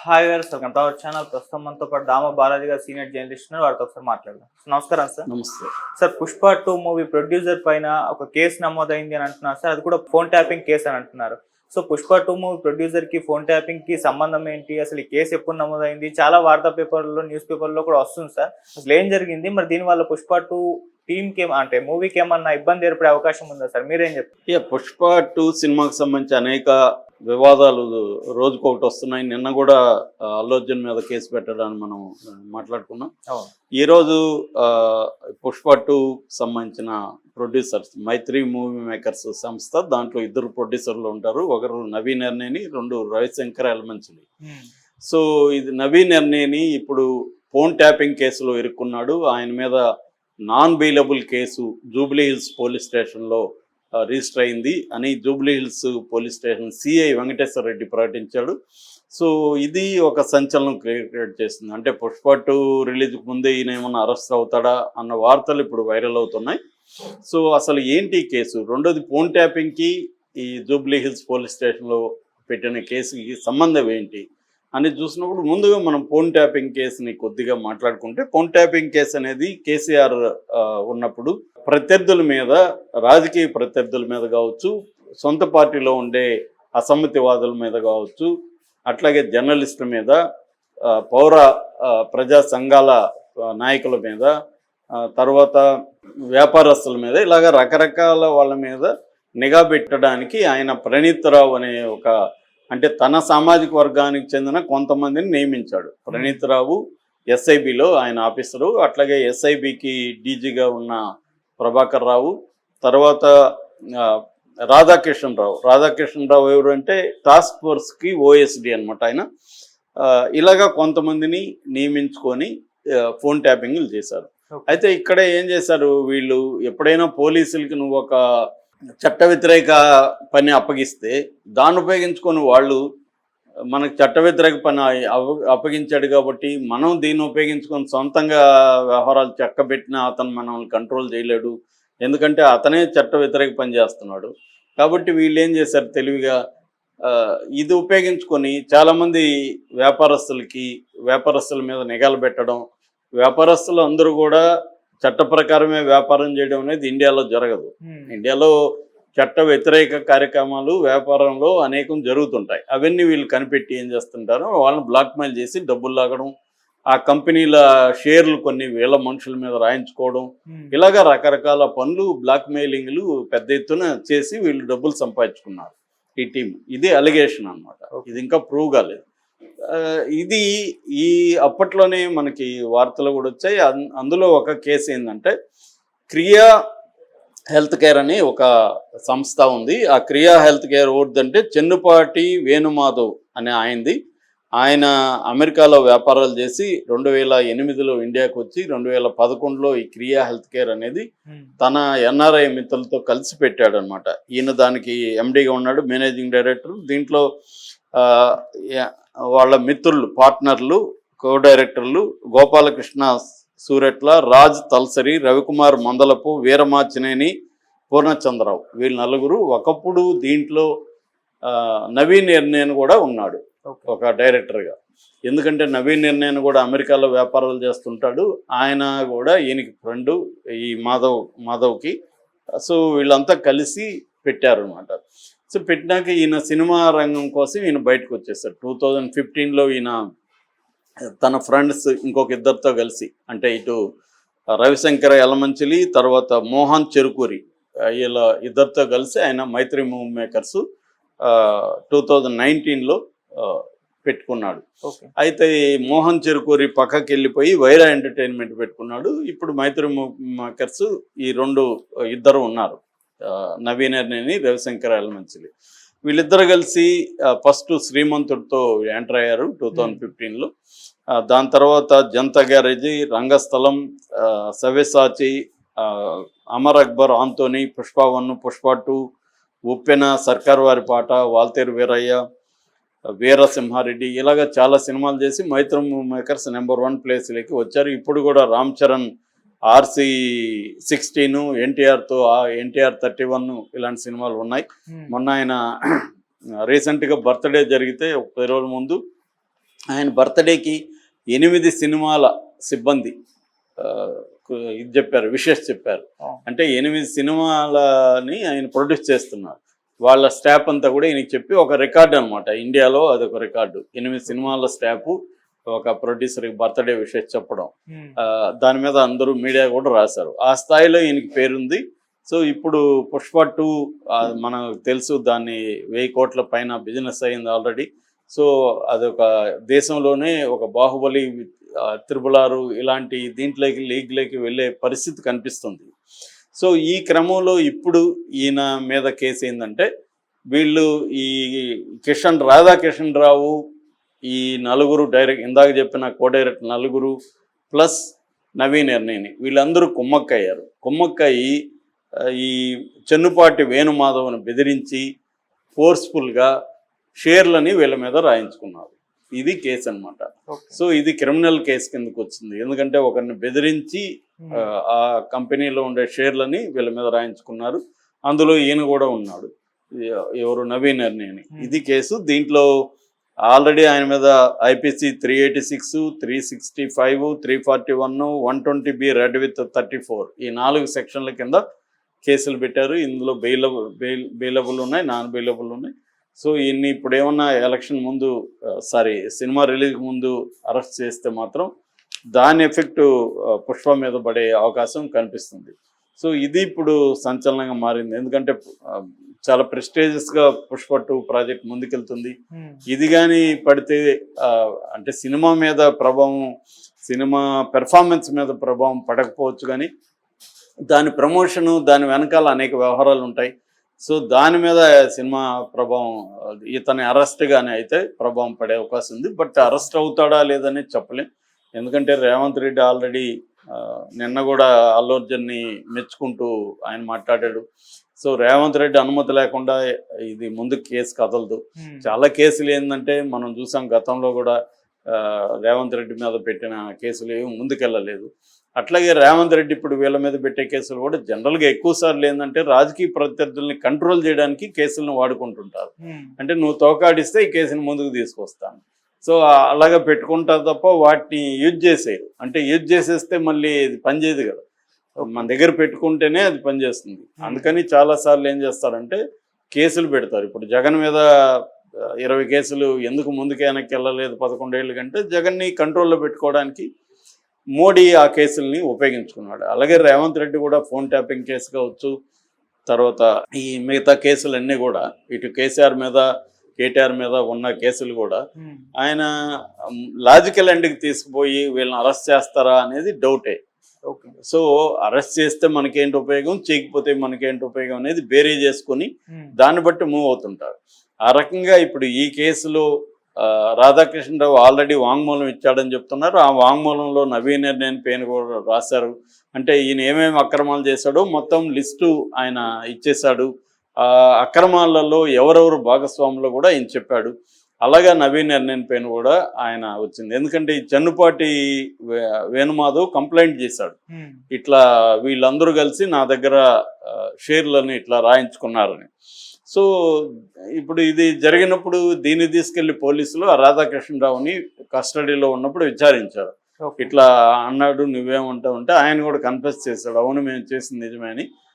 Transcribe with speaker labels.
Speaker 1: Hi గారు, welcome to our channel. ప్రస్తుతం మనతో పాటు దామ బాలాజీ గారు సీనియర్ జర్నలిస్ట్ ఉన్నారు. వారితో ఒకసారి మాట్లాడదాం. నమస్కారం సార్.
Speaker 2: నమస్తే.
Speaker 1: సార్, పుష్ప 2 మూవీ ప్రొడ్యూసర్ పైన ఒక కేసు నమోదైంది అని అంటున్నారు సార్. అది కూడా ఫోన్ ట్యాపింగ్ కేసు అని అంటున్నారు. సో పుష్ప 2 మూవీ ప్రొడ్యూసర్ కి ఫోన్ ట్యాపింగ్ కి సంబంధం ఏంటి? అసలు ఈ కేసు ఎప్పుడు నమోదైంది? చాలా వార్తా పేపర్లో, న్యూస్ పేపర్లో కూడా వస్తుంది సార్. అసలు ఏం జరిగింది? మరి దీనివల్ల పుష్ప 2 టీమ్ కి అంటే మూవీకి ఏమన్నా ఇబ్బంది ఏర్పడే అవకాశం ఉందా సార్? మీరేం చెప్తారు?
Speaker 2: పుష్ప 2 సినిమాకి సంబంధించి అనేక వివాదాలు రోజుకొకటి వస్తున్నాయి. నిన్న కూడా అల్లు అర్జున్ మీద కేసు పెట్టడాన్ని మనం మాట్లాడుకున్నాం. ఈరోజు పుష్ప 2 సంబంధించిన ప్రొడ్యూసర్స్ మైత్రి మూవీ మేకర్స్ సంస్థ, దాంట్లో 2 ప్రొడ్యూసర్లు ఉంటారు. ఒకరు నవీన్ ఎర్నేని, 2 రవిశంకర్ ఎలమంచిలి. సో ఇది నవీన్ ఎర్నేని ఇప్పుడు ఫోన్ ట్యాపింగ్ కేసులో ఇరుక్కున్నాడు. ఆయన మీద non bailable case Jubilee hills police స్టేషన్లో రిజిస్టర్ అయింది అని Jubilee hills police station CI Venkateswara Reddy ప్రకటించాడు. సో ఇది ఒక సంచలనం క్రియేట్ చేస్తుంది. అంటే పుష్ప 2 రిలీజ్కి ముందే ఈయన ఏమన్నా అరెస్ట్ అవుతాడా అన్న వార్తలు ఇప్పుడు వైరల్ అవుతున్నాయి. సో అసలు ఏంటి కేసు? రెండోది, ఫోన్ ట్యాపింగ్కి ఈ జూబ్లీ హిల్స్ పోలీస్ స్టేషన్లో పెట్టిన కేసుకి సంబంధం ఏంటి అని చూసినప్పుడు ముందుగా మనం ఫోన్ ట్యాపింగ్ కేసుని కొద్దిగా మాట్లాడుకుంటే, ఫోన్ ట్యాపింగ్ కేసు అనేది కేసీఆర్ ఉన్నప్పుడు ప్రత్యర్థుల మీద, రాజకీయ ప్రత్యర్థుల మీద కావచ్చు, సొంత పార్టీలో ఉండే అసమ్మతివాదుల మీద కావచ్చు, అట్లాగే జర్నలిస్టుల మీద, పౌర ప్రజా సంఘాల నాయకుల మీద, తర్వాత వ్యాపారస్తుల మీద, ఇలాగ రకరకాల వాళ్ళ మీద నిఘా పెట్టడానికి ఆయన ప్రణీత్ రావు అనే ఒక, అంటే తన సామాజిక వర్గానికి చెందిన కొంతమందిని నియమించాడు. ప్రణీత్ రావు ఎస్ఐబిలో ఆయన ఆఫీసరు, అట్లాగే ఎస్ఐబికి డీజీగా ఉన్న ప్రభాకర్ రావు, తర్వాత రాధాకిషన్ రావు ఎవరు అంటే టాస్క్ ఫోర్స్కి ఓఎస్డి అనమాట ఆయన. ఇలాగా కొంతమందిని నియమించుకొని ఫోన్ ట్యాపింగ్లు చేశారు. అయితే ఇక్కడ ఏం చేశారు వీళ్ళు, ఎప్పుడైనా పోలీసులకి నువ్వు ఒక చట్ట వ్యతిరేక పని అప్పగిస్తే దాన్ని ఉపయోగించుకొని వాళ్ళు మనకు చట్ట వ్యతిరేక పని అప్పగించాడు కాబట్టి మనం దీన్ని ఉపయోగించుకొని సొంతంగా వ్యవహారాలు చక్కబెట్టిన అతను మనల్ని కంట్రోల్ చేయలేడు, ఎందుకంటే అతనే చట్ట వ్యతిరేక పని చేస్తున్నాడు. కాబట్టి వీళ్ళు ఏం చేశారు, తెలివిగా ఇది ఉపయోగించుకొని చాలామంది వ్యాపారస్తుల మీద నిఘాలు పెట్టడం. వ్యాపారస్తులు అందరూ కూడా చట్ట ప్రకారమే వ్యాపారం చేయడం అనేది ఇండియాలో జరగదు. ఇండియాలో చట్ట వ్యతిరేక కార్యక్రమాలు వ్యాపారంలో అనేకం జరుగుతుంటాయి. అవన్నీ వీళ్ళు కనిపెట్టి ఏం చేస్తుంటారో వాళ్ళని బ్లాక్మెయిల్ చేసి డబ్బులు లాగడం, ఆ కంపెనీల షేర్లు కొన్ని వేల మనుషుల మీద రాయించుకోవడం, ఇలాగా రకరకాల పనులు, బ్లాక్మెయిలింగ్లు పెద్ద ఎత్తున చేసి వీళ్ళు డబ్బులు సంపాదించుకున్నారు ఈ టీం. ఇది అలిగేషన్ అనమాట. ఇది ఇంకా ప్రూవ్ కాలేదు. ఇది ఈ అప్పట్లోనే మనకి వార్తలు కూడా వచ్చాయి. అందులో ఒక కేసు ఏంటంటే, క్రియా హెల్త్ కేర్ అని ఒక సంస్థ ఉంది. ఆ క్రియా హెల్త్ కేర్ అంటే చెన్నుపాటి వేణుమాధవ్ అనే ఆయనది. ఆయన అమెరికాలో వ్యాపారాలు చేసి 2008లో ఇండియాకు వచ్చి 2011లో ఈ క్రియా హెల్త్ కేర్ అనేది తన ఎన్ఆర్ఐ మిత్రులతో కలిసి పెట్టాడు అనమాట. ఈయన దానికి ఎండీగా ఉన్నాడు, మేనేజింగ్ డైరెక్టర్. దీంట్లో వాళ్ళ మిత్రులు, పార్ట్నర్లు, కో డైరెక్టర్లు గోపాలకృష్ణ సూరెట్ల, రాజ్ తల్సరి, రవికుమార్ మందలపు, వీరమాచినేని, పూర్ణచంద్రరావు, వీళ్ళు నలుగురు. ఒకప్పుడు దీంట్లో నవీన్ ఎర్నేని కూడా ఉన్నాడు ఒక డైరెక్టర్గా. ఎందుకంటే నవీన్ ఎర్నేని కూడా అమెరికాలో వ్యాపారాలు చేస్తుంటాడు. ఆయన కూడా ఈయనకి ఫ్రెండు, ఈ మాధవ్కి. సో వీళ్ళంతా కలిసి పెట్టారు అనమాట. సో పెట్టినాక ఈయన సినిమా రంగం కోసం ఈయన బయటకు వచ్చేసాడు. 2015లో ఈయన తన ఫ్రెండ్స్ ఇంకొక 2తో కలిసి, అంటే ఇటు రవిశంకర్ ఎలమంచిలి, తర్వాత మోహన్ చెరుకూరి, వీళ్ళ 2తో కలిసి ఆయన మైత్రి మూవీ మేకర్స్ 2019లో పెట్టుకున్నాడు. అయితే మోహన్ చెరుకూరి పక్కకి వెళ్ళిపోయి వైరా ఎంటర్టైన్మెంట్ పెట్టుకున్నాడు. ఇప్పుడు మైత్రి మూవీ మేకర్స్ ఈ 2 ఉన్నారు, నవీన్ ఎర్నేని, రవిశంకర్ ఎలమంచిలి. వీళ్ళిద్దరు కలిసి ఫస్ట్ శ్రీమంతుడితో ఎంటర్ అయ్యారు 2015లో. దాని తర్వాత జనతా గ్యారేజీ, రంగస్థలం, సవ్యసాచి, అమర్ అక్బర్, ఆంతోని, పుష్ప 1, పుష్ప 2, ఉప్పెన, సర్కార్ వారి పాట, వాల్తేరు వీరయ్య, వీరసింహారెడ్డి, ఇలాగ చాలా సినిమాలు చేసి మైత్రి మూవీ మేకర్స్ నెంబర్ 1 ప్లేస్లోకి వచ్చారు. ఇప్పుడు కూడా రామ్ చరణ్ RC16, ఎన్టీఆర్తో ఎన్టీఆర్ 31 ఇలాంటి సినిమాలు ఉన్నాయి. మొన్న ఆయన రీసెంట్గా బర్త్డే జరిగితే ఒక 10 రోజుల ముందు ఆయన బర్త్డేకి 8 సినిమాల సిబ్బంది ఇది చెప్పారు, విషెస్ చెప్పారు. అంటే 8 సినిమాలని ఆయన ప్రొడ్యూస్ చేస్తున్నారు. వాళ్ళ స్టాఫ్ అంతా కూడా ఈయనకి చెప్పి ఒక రికార్డు అనమాట, ఇండియాలో అదొక రికార్డు. 8 సినిమాల స్టాఫ్ ఒక ప్రొడ్యూసర్కి బర్త్డే విషెస్ చెప్పడం, దాని మీద అందరూ మీడియా కూడా రాశారు. ఆ స్థాయిలో ఈయనకి పేరుంది. సో ఇప్పుడు పుష్ప 2 మనకు తెలుసు, దాన్ని 1000 కోట్ల పైన బిజినెస్ అయింది ఆల్రెడీ. సో అదొక దేశంలోనే ఒక బాహుబలి, త్రిబుల్ 6 ఇలాంటి దీంట్లోకి లీగ్లోకి వెళ్ళే పరిస్థితి కనిపిస్తుంది. సో ఈ క్రమంలో ఇప్పుడు ఈయన మీద కేసు ఏంటంటే, వీళ్ళు ఈ రాధాకిషన్ రావు, ఈ నలుగురు డైరెక్ట్, ఇందాక చెప్పిన కో డైరెక్టర్ నలుగురు ప్లస్ నవీన్ ఎర్నేని, వీళ్ళందరూ కుమ్మక్కయ్యారు. కుమ్మక్కయ్యి ఈ చెన్నుపాటి వేణుమాధవ్ని బెదిరించి ఫోర్స్ఫుల్గా షేర్లని వీళ్ళ మీద రాయించుకున్నారు. ఇది కేసు అనమాట. సో ఇది క్రిమినల్ కేసు కిందకు వచ్చింది. ఎందుకంటే ఒకరిని బెదిరించి ఆ కంపెనీలో ఉండే షేర్లని వీళ్ళ మీద రాయించుకున్నారు. అందులో ఈయన కూడా ఉన్నాడు, ఎవరు నవీన్ ఎర్నేని. ఇది కేసు. దీంట్లో ఆల్రెడీ ఆయన మీద ఐపీసీ 386, 365, 341, 120B రెడ్ విత్ 34 ఈ 4 సెక్షన్ల కింద కేసులు పెట్టారు. ఇందులో బెయిలబుల్ ఉన్నాయి, నాన్ బెయిలబుల్ ఉన్నాయి. సో ఈయన్ని ఇప్పుడు ఏమన్నా ఎలక్షన్ ముందు సినిమా రిలీజ్ ముందు అరెస్ట్ చేస్తే మాత్రం దాని ఎఫెక్ట్ పుష్ప మీద పడే అవకాశం కనిపిస్తుంది. సో ఇది ఇప్పుడు సంచలనంగా మారింది. ఎందుకంటే చాలా ప్రెస్టేజియస్గా పుష్ప 2 ప్రాజెక్ట్ ముందుకెళ్తుంది. ఇది కానీ పడితే అంటే సినిమా మీద ప్రభావం, సినిమా పెర్ఫార్మెన్స్ మీద ప్రభావం పడకపోవచ్చు, కానీ దాని ప్రమోషను, దాని వెనకాల అనేక వ్యవహారాలు ఉంటాయి. సో దాని మీద సినిమా ప్రభావం, ఇతని అరెస్ట్ కానీ అయితే ప్రభావం పడే అవకాశం ఉంది. బట్ అరెస్ట్ అవుతాడా లేదని చెప్పలేం. ఎందుకంటే రేవంత్ రెడ్డి ఆల్రెడీ నిన్న కూడా అల్లు అర్జున్ని మెచ్చుకుంటూ ఆయన మాట్లాడాడు. సో రేవంత్ రెడ్డి అనుమతి లేకుండా ఇది ముందుకు కేసు కదలదు. చాలా కేసులు ఏంటంటే మనం చూసాం, గతంలో కూడా రేవంత్ రెడ్డి మీద పెట్టిన కేసులు ఏమి ముందుకెళ్ళలేదు. అట్లాగే రేవంత్ రెడ్డి ఇప్పుడు వీళ్ళ మీద పెట్టే కేసులు కూడా జనరల్గా ఎక్కువ సార్లు ఏంటంటే రాజకీయ ప్రత్యర్థుల్ని కంట్రోల్ చేయడానికి కేసులను వాడుకుంటుంటారు. అంటే నువ్వు తోకాడిస్తే ఈ కేసుని ముందుకు తీసుకొస్తాను, సో అలాగా పెట్టుకుంటారు తప్ప వాటిని యూజ్ చేసేయరు. అంటే యూజ్ చేసేస్తే మళ్ళీ ఇది పనిచేయదు కదా, మన దగ్గర పెట్టుకుంటేనే అది పనిచేస్తుంది. అందుకని చాలాసార్లు ఏం చేస్తారంటే కేసులు పెడతారు. ఇప్పుడు జగన్ మీద 20 కేసులు ఎందుకు ముందుకు వెనక్కి వెళ్ళలేదు 11 ఏళ్ళు కంటే, జగన్ని కంట్రోల్లో పెట్టుకోవడానికి మోడీ ఆ కేసుల్ని ఉపయోగించుకున్నాడు. అలాగే రేవంత్ రెడ్డి కూడా ఫోన్ ట్యాపింగ్ కేసు కావచ్చు, తర్వాత ఈ మిగతా కేసులన్నీ కూడా ఇటు కేసీఆర్ మీద, కేటీఆర్ మీద ఉన్న కేసులు కూడా ఆయన లాజికల్ ఎండ్కి తీసుకుపోయి వీళ్ళని అరెస్ట్ చేస్తారా అనేది డౌటే. సో అరెస్ట్ చేస్తే మనకేంటి ఉపయోగం, చేయకపోతే మనకేంటి ఉపయోగం అనేది బేరీ చేసుకుని దాన్ని బట్టి మూవ్ అవుతుంటారు. ఆ రకంగా ఇప్పుడు ఈ కేసులో రాధాకృష్ణరావు ఆల్రెడీ వాంగ్మూలం ఇచ్చాడని చెప్తున్నారు. ఆ వాంగ్మూలంలో నవీన్ ఎర్నేని పేరు కూడా రాశారు. అంటే ఈయన ఏమేమి అక్రమాలు చేశాడో మొత్తం లిస్టు ఆయన ఇచ్చేశాడు. ఆ అక్రమాలలో ఎవరెవరు భాగస్వాములో కూడా ఆయన చెప్పాడు. అలాగా నవీన్ ఎర్నేని పేరు కూడా ఆయన వచ్చింది. ఎందుకంటే ఈ చెన్నుపాటి వేణుమాధవ్ కంప్లైంట్ చేశాడు, ఇట్లా వీళ్ళందరూ కలిసి నా దగ్గర షేర్లని ఇట్లా రాయించుకున్నారని. సో ఇప్పుడు ఇది జరిగినప్పుడు దీన్ని తీసుకెళ్లి పోలీసులు ఆ రాధాకృష్ణరావుని కస్టడీలో ఉన్నప్పుడు విచారించారు. ఇట్లా అన్నాడు, నువ్వేమంటావు అంటే ఆయన కూడా కన్ఫెస్ చేశాడు, అవును మేము చేసింది నిజమే అని.